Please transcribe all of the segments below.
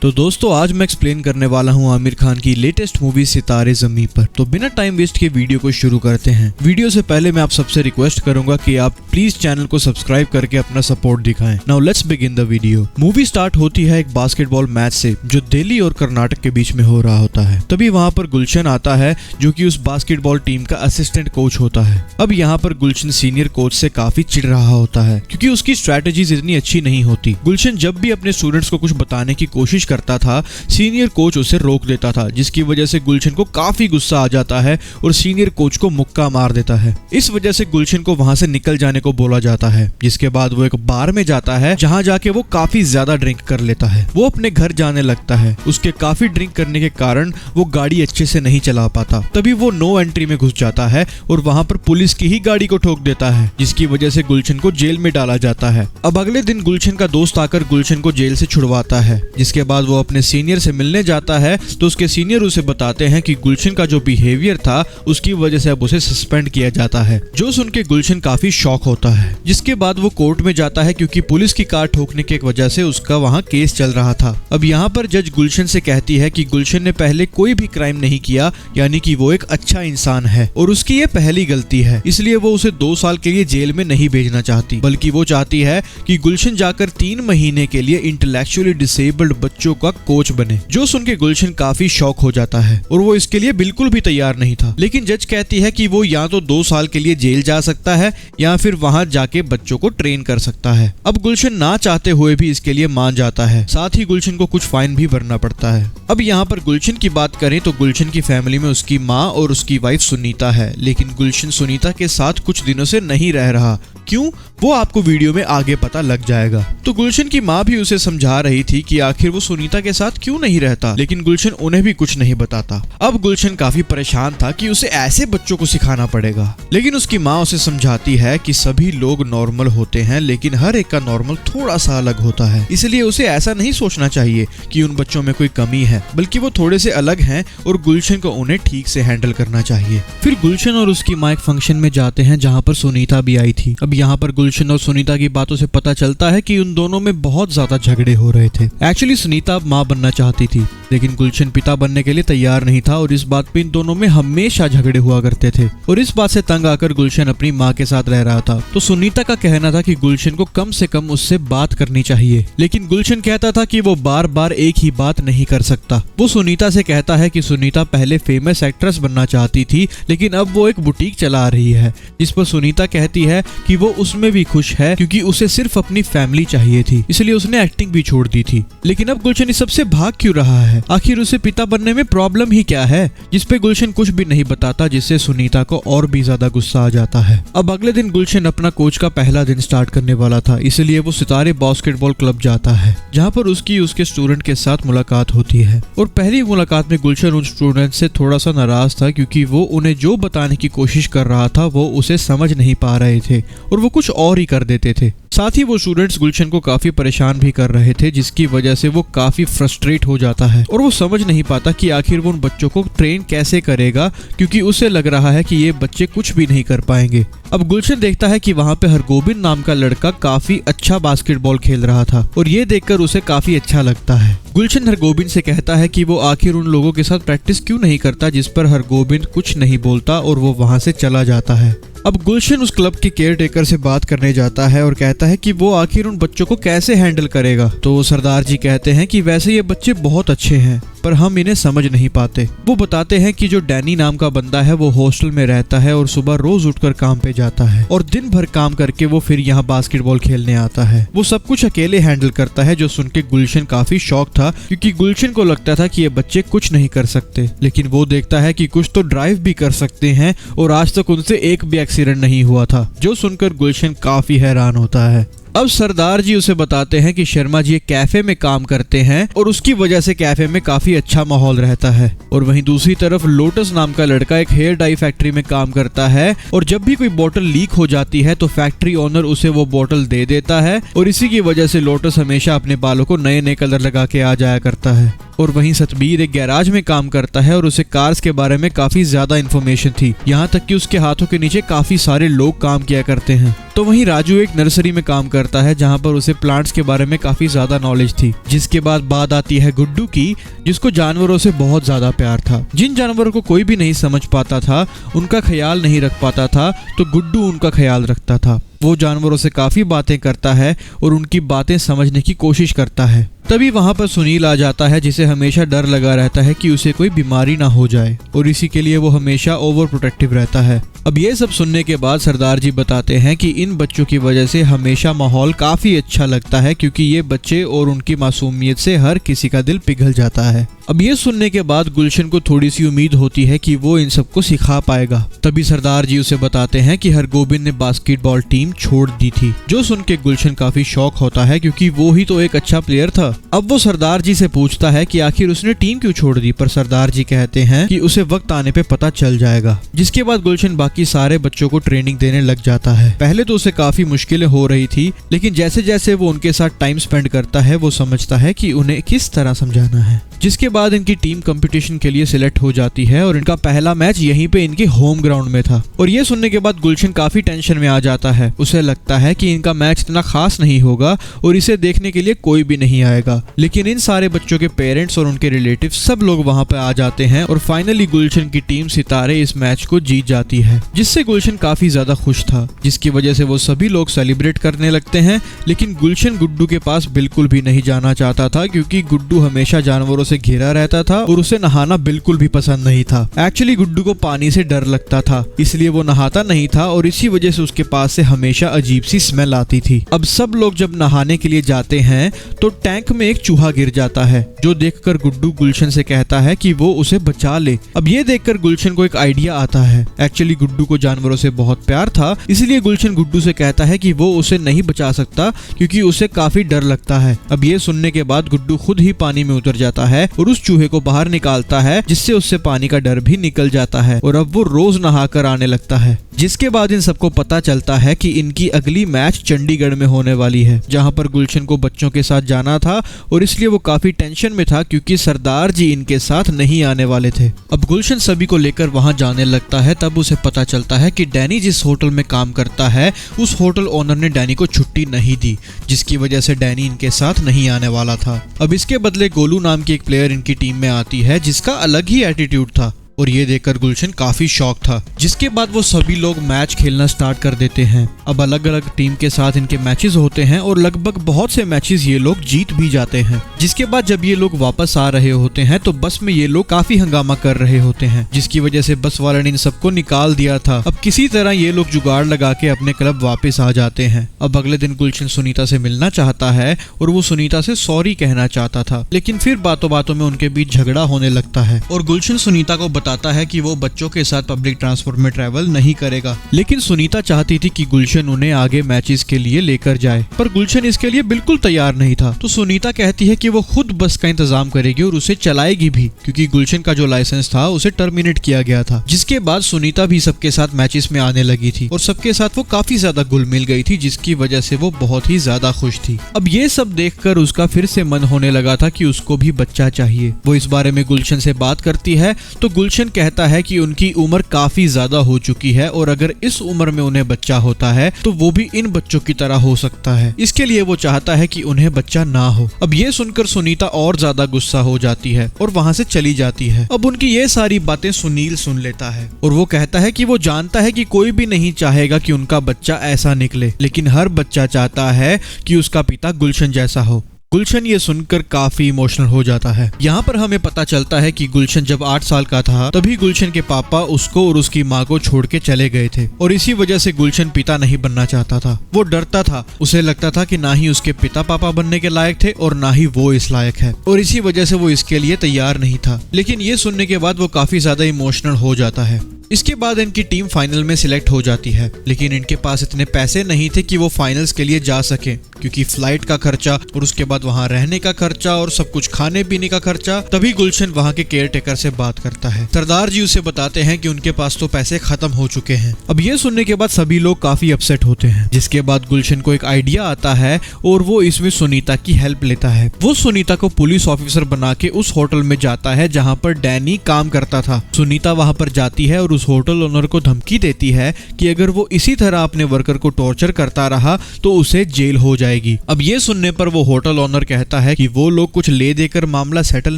तो दोस्तों आज मैं एक्सप्लेन करने वाला हूँ आमिर खान की लेटेस्ट मूवी सितारे ज़मीं पर। तो बिना टाइम वेस्ट के वीडियो को शुरू करते हैं। वीडियो से पहले मैं आप सबसे रिक्वेस्ट करूंगा कि आप प्लीज चैनल को सब्सक्राइब करके अपना सपोर्ट दिखाएं। Now let's begin the video. Movie start होती है एक बास्केटबॉल मैच से जो दिल्ली और कर्नाटक के बीच में हो रहा होता है। तभी वहाँ पर गुलशन आता है जो कि उस बास्केटबॉल टीम का असिस्टेंट कोच होता है। अब यहाँ पर गुलशन सीनियर कोच से काफी चिढ़ रहा होता है क्योंकि उसकी स्ट्रेटेजीज इतनी अच्छी नहीं होती। गुलशन जब भी अपने स्टूडेंट्स को कुछ बताने की कोशिश करता था सीनियर कोच उसे रोक देता था, जिसकी वजह से गुलशन को काफी गुस्सा आ जाता है और सीनियर कोच को मुक्का मार देता है। इस वजह से गुलशन को वहां से निकल जाने को बोला जाता है, जिसके बाद वो एक बार में जाता है जहां जाके वो काफी ज्यादा ड्रिंक कर लेता है। वो अपने घर जाने लगता है। उसके काफी ड्रिंक करने के कारण वो गाड़ी अच्छे से नहीं चला पाता। तभी वो नो एंट्री में घुस जाता है और वहां पर पुलिस की ही गाड़ी को ठोक देता है, जिसकी वजह से गुलशन को जेल में डाला जाता है। अब अगले दिन गुलशन का दोस्त आकर गुलशन को जेल से छुड़वाता है। जिसके बाद वो अपने सीनियर से मिलने जाता है तो उसके सीनियर उसे बताते हैं कि गुलशन का जो बिहेवियर था उसकी वजह से अब उसे सस्पेंड किया जाता है, जो सुन के गुलशन काफी शॉक होता है। जिसके बाद वो कोर्ट में जाता है क्योंकि पुलिस की कार ठोकने की वजह से उसका वहाँ केस चल रहा था। अब यहाँ पर जज गुलशन से कहती है कि गुलशन ने पहले कोई भी क्राइम नहीं किया, यानी कि वो एक अच्छा इंसान है और उसकी ये पहली गलती है, इसलिए वो उसे 2 साल के लिए जेल में नहीं भेजना चाहती, बल्कि वो चाहती है कि गुलशन जाकर 3 महीने के लिए इंटेलेक्चुअली डिसेबल्ड बच्चों का कोच बने। जो सुन के गुलशन काफी शॉक हो जाता है और वो इसके लिए बिल्कुल भी तैयार नहीं था। लेकिन जज कहती है कि वो या तो 2 साल के लिए जेल जा सकता है या फिर वहां जाके बच्चों को ट्रेन कर सकता है। अब गुलशन ना चाहते हुए भी इसके लिए मान जाता है। साथ ही गुलशन को कुछ फाइन भी भरना पड़ता है। अब यहाँ पर गुलशन की बात करें तो गुलशन की फैमिली में उसकी माँ और उसकी वाइफ सुनीता है, लेकिन गुलशन सुनीता के साथ कुछ दिनों से नहीं रह रहा। क्यों, वो आपको वीडियो में आगे पता लग जाएगा। तो गुलशन की माँ भी उसे समझा रही थी कि आखिर वो सुनीता के साथ क्यों नहीं रहता, लेकिन गुलशन उन्हें भी कुछ नहीं बताता। अब गुलशन काफी परेशान था कि उसे ऐसे बच्चों को सिखाना पड़ेगा, लेकिन उसकी माँ उसे समझाती है कि सभी लोग नॉर्मल होते हैं, लेकिन हर एक का नॉर्मल थोड़ा सा अलग होता है, इसलिए उसे ऐसा नहीं सोचना चाहिए कि उन बच्चों में कोई कमी है, बल्कि वो थोड़े से अलग हैं और गुलशन को उन्हें ठीक से हैंडल करना चाहिए। फिर गुलशन और उसकी माँ एक फंक्शन में जाते हैं जहाँ पर सुनीता भी आई थी। अब यहाँ पर गुलशन और सुनीता की बातों से पता चलता है कि उन दोनों में बहुत ज्यादा झगड़े हो रहे थे। एक्चुअली सुनीता माँ बनना चाहती थी, लेकिन गुलशन पिता बनने के लिए तैयार नहीं था और इस बात पे इन दोनों में हमेशा झगड़े हुआ करते थे। और इस बात से तंग आकर गुलशन अपनी माँ के साथ रह रहा था। तो सुनीता का कहना था कि गुलशन को कम से कम उससे बात करनी चाहिए, लेकिन गुलशन कहता था कि वो बार बार एक ही बात नहीं कर सकता। वो सुनीता से कहता है कि सुनीता पहले फेमस एक्ट्रेस बनना चाहती थी, लेकिन अब वो एक बुटीक चला रही है, जिस पर सुनीता कहती है कि वो उसमें भी खुश है क्योंकि उसे सिर्फ अपनी फैमिली चाहिए थी, इसलिए उसने एक्टिंग भी छोड़ दी थी। लेकिन अब गुलशन इस सबसे भाग क्यों रहा है? आखिर उसे पिता बनने में प्रॉब्लम ही क्या है? जिस पे गुलशन कुछ भी नहीं बताता, जिससे सुनीता को और भी ज्यादा गुस्सा आ जाता है। अब अगले दिन गुलशन अपना कोच का पहला दिन स्टार्ट करने वाला था, इसलिए वो सितारे बास्केटबॉल क्लब जाता है, जहाँ पर उसके स्टूडेंट के साथ मुलाकात होती है। और पहली मुलाकात में गुलशन उन स्टूडेंट से थोड़ा सा नाराज था क्योंकि वो उन्हें जो बताने की कोशिश कर रहा था वो उसे समझ नहीं पा रहे थे और वो कुछ और ही कर देते थे। साथ ही वो स्टूडेंट्स गुलशन को काफी परेशान भी कर रहे थे, जिसकी वजह से वो काफी फ्रस्ट्रेट हो जाता है और वो समझ नहीं पाता कि आखिर वो उन बच्चों को ट्रेन कैसे करेगा, क्योंकि उसे लग रहा है कि ये बच्चे कुछ भी नहीं कर पाएंगे। अब गुलशन देखता है कि वहाँ पे हरगोबिंद नाम का लड़का काफी अच्छा बास्केटबॉल खेल रहा था और ये देखकर उसे काफी अच्छा लगता है। गुलशन हरगोबिंद से कहता है कि वो आखिर उन लोगों के साथ प्रैक्टिस क्यों नहीं करता, जिस पर हरगोबिंद कुछ नहीं बोलता और वो वहाँ से चला जाता है। अब गुलशन उस क्लब के केयर टेकर से बात करने जाता है और कहता है कि वो आखिर उन बच्चों को कैसे हैंडल करेगा। तो सरदार जी कहते हैं कि वैसे ये बच्चे बहुत अच्छे हैं, पर हम इन्हें समझ नहीं पाते। वो बताते हैं कि जो डैनी नाम का बंदा है वो हॉस्टल में रहता है और सुबह रोज उठकर काम पे जाता है और दिन भर काम करके वो फिर यहाँ बास्केटबॉल खेलने आता है। वो सब कुछ अकेले हैंडल करता है, जो सुन के गुलशन काफी शॉक था क्योंकि गुलशन को लगता था कि ये बच्चे कुछ नहीं कर सकते, लेकिन वो देखता है कि कुछ तो ड्राइव भी कर सकते हैं और आज तक उनसे एक भी एक्सीडेंट नहीं हुआ था, जो सुनकर गुलशन काफी हैरान होता है। अब सरदार जी उसे बताते हैं कि शर्मा जी एक कैफे में काम करते हैं और उसकी वजह से कैफे में काफी अच्छा माहौल रहता है। और वहीं दूसरी तरफ लोटस नाम का लड़का एक हेयर डाई फैक्ट्री में काम करता है और जब भी कोई बोतल लीक हो जाती है तो फैक्ट्री ओनर उसे वो बोतल दे देता है और इसी की वजह से लोटस हमेशा अपने बालों को नए नए कलर लगा के आ जाया करता है। और वहीं सतबीर एक गैराज में काम करता है और उसे कार्स के बारे में काफी ज्यादा इन्फॉर्मेशन थी, यहाँ तक कि उसके हाथों के नीचे काफी सारे लोग काम किया करते हैं। तो वहीं राजू एक नर्सरी में काम करता है जहाँ पर उसे प्लांट्स के बारे में काफी ज्यादा नॉलेज थी। जिसके बाद बात आती है गुड्डू की, जिसको जानवरों से बहुत ज्यादा प्यार था। जिन जानवरों को कोई भी नहीं समझ पाता था, उनका ख्याल नहीं रख पाता था, तो गुड्डू उनका ख्याल रखता था। वो जानवरों से काफी बातें करता है और उनकी बातें समझने की कोशिश करता है। तभी वहाँ पर सुनील आ जाता है, जिसे हमेशा डर लगा रहता है कि उसे कोई बीमारी ना हो जाए और इसी के लिए वो हमेशा ओवर प्रोटेक्टिव रहता है। अब ये सब सुनने के बाद सरदार जी बताते हैं कि इन बच्चों की वजह से हमेशा माहौल काफी अच्छा लगता है, क्योंकि ये बच्चे और उनकी मासूमियत से हर किसी का दिल पिघल जाता है। अब ये सुनने के बाद गुलशन को थोड़ी सी उम्मीद होती है कि वो इन सबको सिखा पाएगा। तभी सरदार जी उसे बताते हैं कि हरगोबिंद ने बास्केटबॉल टीम छोड़ दी थी, जो सुन के गुलशन काफी शॉक होता है, क्योंकि वो ही तो एक अच्छा प्लेयर था। अब वो सरदार जी से पूछता है कि आखिर उसने टीम क्यों छोड़ दी, पर सरदार जी कहते हैं कि उसे वक्त आने पे पता चल जाएगा। जिसके बाद गुलशन बाकी सारे बच्चों को ट्रेनिंग देने लग जाता है। पहले तो उसे काफी मुश्किलें हो रही थी, लेकिन जैसे जैसे वो उनके साथ टाइम स्पेंड करता है, वो समझता है कि उन्हें किस तरह समझाना है। जिसके बाद इनकी टीम कंपटीशन के लिए सिलेक्ट हो जाती है और इनका पहला मैच यहीं पे इनके होम ग्राउंड में था। और ये सुनने के बाद गुलशन काफी टेंशन में आ जाता है। उसे लगता है कि इनका मैच इतना खास नहीं होगा और इसे देखने के लिए कोई भी नहीं आएगा। लेकिन इन सारे बच्चों के पेरेंट्स और उनके रिलेटिव सब लोग वहाँ पे आ जाते हैं और फाइनली गुलशन की टीम सितारे इस मैच को जीत जाती है, जिससे गुलशन काफी ज्यादा खुश था, जिसकी वजह से वो सभी लोग सेलिब्रेट करने लगते हैं। लेकिन गुलशन गुड्डू के पास बिल्कुल भी नहीं जाना चाहता था, क्योंकि गुड्डू हमेशा जानवरों से घिरा रहता था और उसे नहाना बिल्कुल भी पसंद नहीं था। एक्चुअली गुड्डू को पानी से डर लगता था, इसलिए वो नहाता नहीं था और इसी वजह से उसके पास से हमेशा अजीब सी स्मेल आती थी। अब सब लोग जब नहाने के लिए जाते हैं तो टैंक में एक चूहा गिर जाता है, जो देखकर गुड्डू गुलशन से कहता है कि वो उसे बचा ले। अब ये देखकर गुलशन को एक आइडिया आता है। एक्चुअली गुड्डू को जानवरों से बहुत प्यार था, इसलिए गुलशन गुड्डू से कहता है कि वो उसे नहीं बचा सकता, क्योंकि उसे काफी डर लगता है। अब ये सुनने के बाद गुड्डू खुद ही पानी में उतर जाता है और उस चूहे को बाहर निकालता है, जिससे उससे पानी का डर भी निकल जाता है और अब वो रोज नहाकर आने लगता है। जिसके बाद इन सबको पता चलता है कि इनकी अगली मैच चंडीगढ़ में होने वाली है, जहां पर गुलशन को बच्चों के साथ जाना था और इसलिए वो काफी टेंशन में था, क्योंकि सरदार जी इनके साथ नहीं आने वाले थे। अब गुलशन सभी को लेकर वहां जाने लगता है। तब उसे पता चलता है कि डैनी जिस होटल में काम करता है, उस होटल ओनर ने डैनी को छुट्टी नहीं दी, जिसकी वजह से डैनी इनके साथ नहीं आने वाला था। अब इसके बदले गोलू नाम की एक प्लेयर इनकी टीम में आती है, जिसका अलग ही एटीट्यूड था और ये देखकर गुलशन काफी शॉक था। जिसके बाद वो सभी लोग मैच खेलना स्टार्ट कर देते हैं। अब अलग अलग टीम के साथ इनके मैचेस होते हैं और लगभग बहुत से मैचेस ये लोग जीत भी जाते हैं। जिसके बाद जब ये लोग वापस आ रहे होते हैं तो बस में ये लोग काफी हंगामा कर रहे होते हैं, जिसकी वजह से बस वाले ने इन सबको निकाल दिया था। अब किसी तरह ये लोग जुगाड़ लगा के अपने क्लब वापस आ जाते हैं। अब अगले दिन गुलशन सुनीता से मिलना चाहता है और वो सुनीता से सॉरी कहना चाहता था, लेकिन फिर बातों बातों में उनके बीच झगड़ा होने लगता है और गुलशन सुनीता को बताता है कि वो बच्चों के साथ पब्लिक ट्रांसपोर्ट में ट्रैवल नहीं करेगा। लेकिन सुनीता चाहती थी कि गुलशन उन्हें आगे मैचेस के लिए लेकर जाए, पर गुलशन इसके लिए बिल्कुल तैयार नहीं था। तो सुनीता कहती है कि वो खुद बस का इंतजाम करेगी और उसे चलाएगी भी, क्योंकि गुलशन का जो लाइसेंस था उसे टर्मिनेट किया गया था। जिसके बाद सुनीता भी सबके साथ मैचेस में आने लगी थी और सबके साथ वो काफी ज्यादा घुल मिल गई थी, जिसकी वजह से वो बहुत ही ज्यादा खुश थी। अब ये सब देखकर उसका फिर से मन होने लगा था कि उसको भी बच्चा चाहिए। वो इस बारे में गुलशन से बात करती है तो गुलशन कहता है कि उनकी उम्र काफी ज्यादा हो चुकी है और अगर इस उम्र में उन्हें बच्चा होता है तो वो भी इन बच्चों की तरह हो सकता है। इसके लिए वो चाहता है कि उन्हें बच्चा ना हो। अब ये सुनकर सुनीता और ज्यादा गुस्सा हो जाती है और वहाँ से चली जाती है। अब उनकी ये सारी बातें सुनील सुन लेता है और वो कहता है कि वो जानता है कि कोई भी नहीं चाहेगा कि उनका बच्चा ऐसा निकले, लेकिन हर बच्चा चाहता है कि उसका पिता गुलशन जैसा हो। गुलशन ये सुनकर काफी इमोशनल हो जाता है। यहाँ पर हमें पता चलता है कि गुलशन जब 8 साल का था तभी गुलशन के पापा उसको और उसकी माँ को छोड़ के चले गए थे और इसी वजह से गुलशन पिता नहीं बनना चाहता था। वो डरता था, उसे लगता था कि ना ही उसके पिता पापा बनने के लायक थे और ना ही वो इस लायक है, और इसी वजह से वो इसके लिए तैयार नहीं था। लेकिन ये सुनने के बाद वो काफी ज्यादा इमोशनल हो जाता है। इसके बाद इनकी टीम फाइनल में सिलेक्ट हो जाती है, लेकिन इनके पास इतने पैसे नहीं थे कि वो फाइनल्स के लिए जा सके, क्योंकि फ्लाइट का खर्चा और उसके बाद वहाँ रहने का खर्चा और सब कुछ खाने पीने का खर्चा। तभी गुलशन वहाँ के केयर टेकर से बात करता है। सरदार जी उसे बताते हैं कि उनके पास तो पैसे खत्म हो चुके हैं। अब ये सुनने के बाद सभी लोग काफी अपसेट होते हैं, जिसके बाद गुलशन को एक आइडिया आता है और वो इसमें सुनीता की हेल्प लेता है। वो सुनीता को पुलिस ऑफिसर बना के उस होटल में जाता है जहाँ पर डैनी काम करता था। सुनीता वहाँ पर जाती है और उस होटल ओनर को धमकी देती है कि अगर वो इसी तरह अपने वर्कर को टॉर्चर करता रहा तो उसे जेल हो जाएगी। अब ये सुनने पर वो होटल ओनर कहता है कि वो लोग कुछ ले देकर मामला सेटल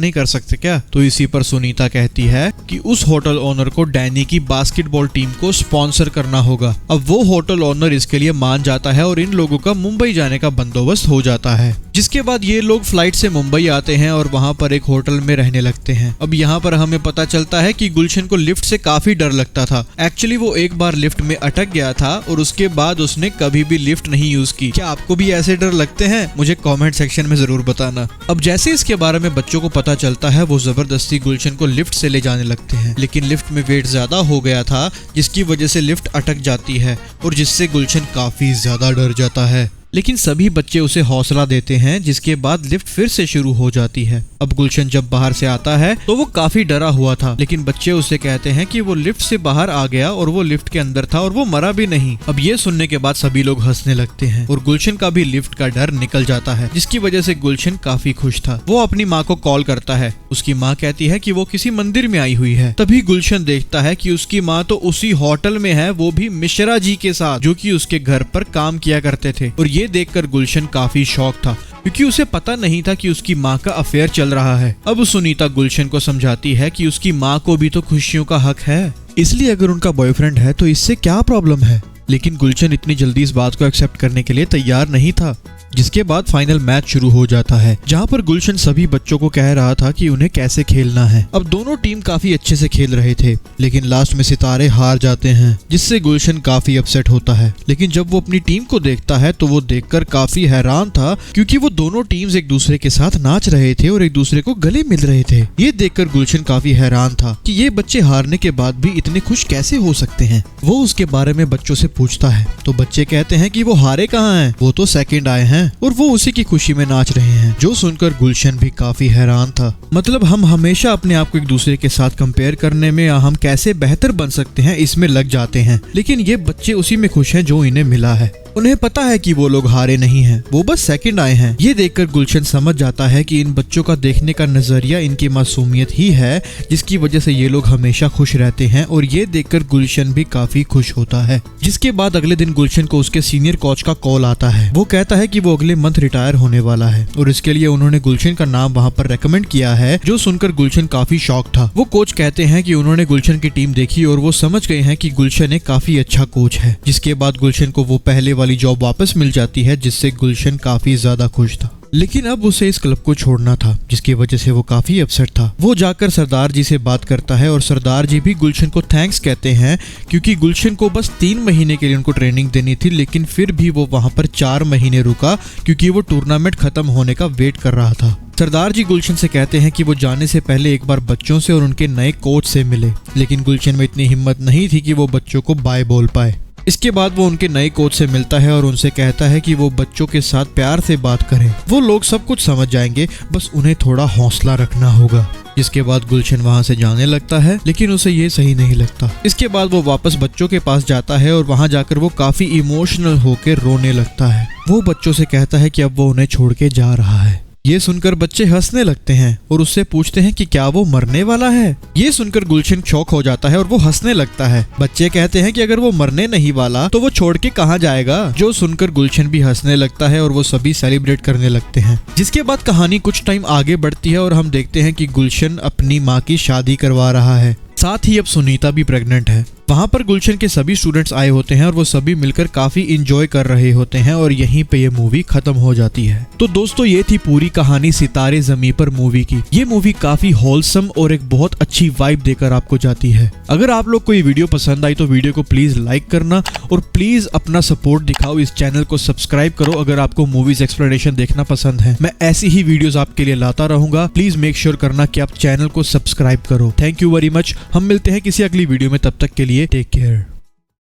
नहीं कर सकते क्या? तो इसी पर सुनीता कहती है कि उस होटल ओनर को डैनी की बास्केटबॉल टीम को स्पॉन्सर करना होगा। अब वो होटल ओनर इसके लिए मान जाता है और इन लोगों का मुंबई जाने का बंदोबस्त हो जाता है। जिसके बाद ये लोग फ्लाइट से मुंबई आते हैं और वहाँ पर एक होटल में रहने लगते हैं। अब यहाँ पर हमें पता चलता है कि गुलशन को लिफ्ट से काफी डर लगता था। एक्चुअली वो एक बार लिफ्ट में अटक गया था और उसके बाद उसने कभी भी लिफ्ट नहीं यूज की। क्या आपको भी ऐसे डर लगते हैं? मुझे कमेंट सेक्शन में जरूर बताना। अब जैसे इसके बारे में बच्चों को पता चलता है, वो जबरदस्ती गुलशन को लिफ्ट से ले जाने लगते हैं, लेकिन लिफ्ट में वेट ज्यादा हो गया था, जिसकी वजह से लिफ्ट अटक जाती है और जिससे गुलशन काफी ज्यादा डर जाता है। लेकिन सभी बच्चे उसे हौसला देते हैं, जिसके बाद लिफ्ट फिर से शुरू हो जाती है। अब गुलशन जब बाहर से आता है तो वो काफी डरा हुआ था, लेकिन बच्चे उसे कहते हैं कि वो लिफ्ट से बाहर आ गया और वो लिफ्ट के अंदर था और वो मरा भी नहीं। अब ये सुनने के बाद सभी लोग हंसने लगते हैं और गुलशन का भी लिफ्ट का डर निकल जाता है, जिसकी वजह से गुलशन काफी खुश था। वो अपनी माँ को कॉल करता है। उसकी माँ कहती है कि वो किसी मंदिर में आई हुई है। तभी गुलशन देखता है कि उसकी माँ तो उसी होटल में है, वो भी मिश्रा जी के साथ, जो कि उसके घर पर काम किया करते थे। और ये देखकर गुलशन काफी शॉक था, क्योंकि उसे पता नहीं था कि उसकी माँ का अफेयर चल रहा है। अब सुनीता गुलशन को समझाती है कि उसकी माँ को भी तो खुशियों का हक है, इसलिए अगर उनका बॉयफ्रेंड है तो इससे क्या प्रॉब्लम है। लेकिन गुलशन इतनी जल्दी इस बात को एक्सेप्ट करने के लिए तैयार नहीं था। जिसके बाद फाइनल मैच शुरू हो जाता है, जहां पर गुलशन सभी बच्चों को कह रहा था कि उन्हें कैसे खेलना है। अब दोनों टीम काफी अच्छे से खेल रहे थे, लेकिन लास्ट में सितारे हार जाते हैं, जिससे गुलशन काफी अपसेट होता है। लेकिन जब वो अपनी टीम को देखता है तो वो देखकर काफी हैरान था, क्योंकि वो दोनों टीम्स एक दूसरे के साथ नाच रहे थे और एक दूसरे को गले मिल रहे थे। ये देखकर गुलशन काफी हैरान था कि ये बच्चे हारने के बाद भी इतने खुश कैसे हो सकते हैं। वो उसके बारे में बच्चों से पूछता है तो बच्चे कहते हैं कि वो हारे कहाँ हैं, वो तो सेकंड आए हैं और वो उसी की खुशी में नाच रहे हैं। जो सुनकर गुलशन भी काफी हैरान था। मतलब हम हमेशा अपने आप को एक दूसरे के साथ कंपेयर करने में या हम कैसे बेहतर बन सकते हैं इसमें लग जाते हैं, लेकिन ये बच्चे उसी में खुश हैं जो इन्हें मिला है। उन्हें पता है कि वो लोग हारे नहीं हैं, वो बस सेकंड आए हैं। ये देखकर गुलशन समझ जाता है कि इन बच्चों का देखने का नजरिया इनकी मासूमियत ही है, जिसकी वजह से ये लोग हमेशा खुश रहते हैं। और ये देखकर गुलशन भी काफी खुश होता है। जिसके बाद अगले दिन गुलशन को उसके सीनियर कोच का कॉल आता है। वो कहता है कि वो अगले मंथ रिटायर होने वाला है और इसके लिए उन्होंने गुलशन का नाम वहाँ पर रेकमेंड किया है। जो सुनकर गुलशन काफी शॉक था। वो कोच कहते हैं कि उन्होंने गुलशन की टीम देखी और वो समझ गए हैं कि गुलशन एक काफी अच्छा कोच है। जिसके बाद गुलशन को वो पहले वाली जॉब वापस मिल जाती है, जिससे गुलशन काफी ज्यादा खुश था। लेकिन अब उसे इस क्लब को छोड़ना था, जिसकी वजह से वो काफी अपसेट था। वो जाकर सरदार जी से बात करता है और सरदार जी भी गुलशन को थैंक्स कहते हैं, क्योंकि गुलशन को बस 3 महीने के लिए उनको ट्रेनिंग देनी थी, लेकिन फिर भी वो वहां पर 4 महीने रुका, क्योंकि वो टूर्नामेंट खत्म होने का वेट कर रहा था। सरदार जी गुलशन से कहते हैं कि वो जाने से पहले एक बार बच्चों से और उनके नए कोच से मिले, लेकिन गुलशन में इतनी हिम्मत नहीं थी कि वो बच्चों को बाय बोल पाए। इसके बाद वो उनके नए कोच से मिलता है और उनसे कहता है कि वो बच्चों के साथ प्यार से बात करें, वो लोग सब कुछ समझ जाएंगे, बस उन्हें थोड़ा हौसला रखना होगा। इसके बाद गुलशन वहां से जाने लगता है, लेकिन उसे ये सही नहीं लगता। इसके बाद वो वापस बच्चों के पास जाता है और वहां जाकर वो काफी इमोशनल होकर रोने लगता है। वो बच्चों से कहता है कि अब वो उन्हें छोड़ के जा रहा है। ये सुनकर बच्चे हंसने लगते हैं और उससे पूछते हैं कि क्या वो मरने वाला है। ये सुनकर गुलशन शॉक हो जाता है और वो हंसने लगता है। बच्चे कहते हैं कि अगर वो मरने नहीं वाला तो वो छोड़ के कहाँ जाएगा। जो सुनकर गुलशन भी हंसने लगता है और वो सभी सेलिब्रेट करने लगते हैं। जिसके बाद कहानी कुछ टाइम आगे बढ़ती है और हम देखते हैं कि गुलशन अपनी माँ की शादी करवा रहा है। साथ ही अब सुनीता भी प्रेग्नेंट है। वहाँ पर गुलशन के सभी स्टूडेंट्स आए होते हैं और वो सभी मिलकर काफी इंजॉय कर रहे होते हैं और यहीं पे ये मूवी खत्म हो जाती है। तो दोस्तों ये थी पूरी कहानी सितारे ज़मीं पर मूवी की। ये मूवी काफी होलसम और एक बहुत अच्छी वाइब देकर आपको जाती है। अगर आप लोग को ये वीडियो पसंद आई तो वीडियो को प्लीज लाइक करना और प्लीज अपना सपोर्ट दिखाओ, इस चैनल को सब्सक्राइब करो अगर आपको मूवीज एक्सप्लेनेशन देखना पसंद है। मैं ऐसी ही वीडियोस आपके लिए लाता रहूंगा। प्लीज मेक श्योर करना कि आप चैनल को सब्सक्राइब करो। Thank you very much. हम मिलते हैं किसी अगली वीडियो में, तब तक के लिए टेक केयर।